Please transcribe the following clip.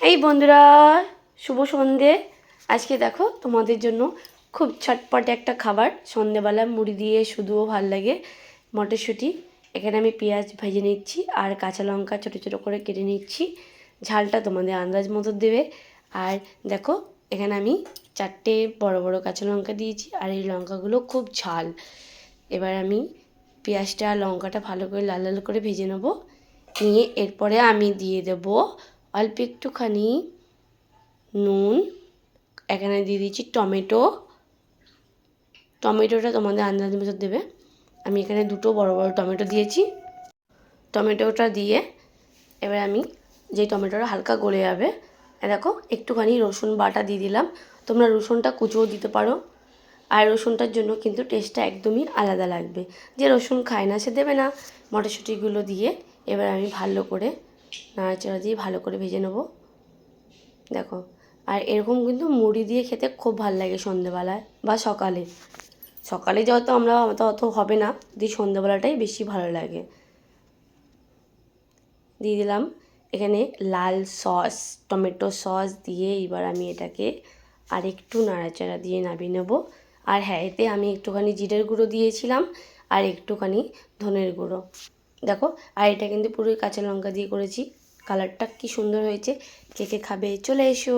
এই বন্ধুরা, শুভ সন্ধে। আজকে দেখো তোমাদের জন্য খুব চটপটে একটা খাবার, সন্ধেবেলা মুড়ি দিয়ে শুধুও ভাল লাগে। মটরশুঁটি, এখানে আমি পেঁয়াজ ভেজে নিচ্ছি আর কাঁচা লঙ্কা ছোটো ছোটো করে কেটে নিচ্ছি। ঝালটা তোমাদের আন্দাজ মতো দেবে। আর দেখো এখানে আমি 4টে বড় বড় কাঁচা লঙ্কা দিয়েছি, আর এই লঙ্কাগুলো খুব ঝাল। এবার আমি পেঁয়াজটা আর লঙ্কাটা ভালো করে লাল লাল করে ভেজে নেবো। নিয়ে এরপরে আমি দিয়ে দেবো অল্প একটুখানি নুন। এখানে দিয়ে দিচ্ছি টমেটোটা তোমাদের আন্দাজ মতো দেবে। আমি এখানে 2টো বড় বড় টমেটো দিয়েছি। টমেটোটা দিয়ে এবার আমি যেই টমেটোটা হালকা গলে যাবে, দেখো একটুখানি রসুন বাটা দিয়ে দিলাম। তোমরা রসুনটা কুচোও দিতে পারো। আর রসুনটার জন্য কিন্তু টেস্টটা একদমই আলাদা লাগবে। যে রসুন খায় না সে দেবে না। মটরশুঁটিগুলো দিয়ে এবার আমি ভালো করে নাড়াচাড়া দিয়ে ভালো করে ভেজে নেবো। দেখো, আর এরকম কিন্তু মুড়ি দিয়ে খেতে খুব ভালো লাগে সন্ধ্যেবেলায় বা সকালে। সকালে যত আমরা অত হবে না, দিয়ে সন্ধ্যেবেলাটাই বেশি ভালো লাগে। দিয়ে দিলাম এখানে লাল সস, টমেটো সস দিয়ে এবার আমি এটাকে আর একটু নাড়াচাড়া দিয়ে নামিয়ে নেব। আর হ্যাঁ, এতে আমি একটুখানি জিরের গুঁড়ো দিয়েছিলাম আর একটুখানি ধনের গুঁড়ো। দেখো, আর এটা কিন্তু পুরোই কাঁচা লঙ্কা দিয়ে করেছি। কালারটা কি সুন্দর হয়েছে। কে কে খাবে চলে এসো।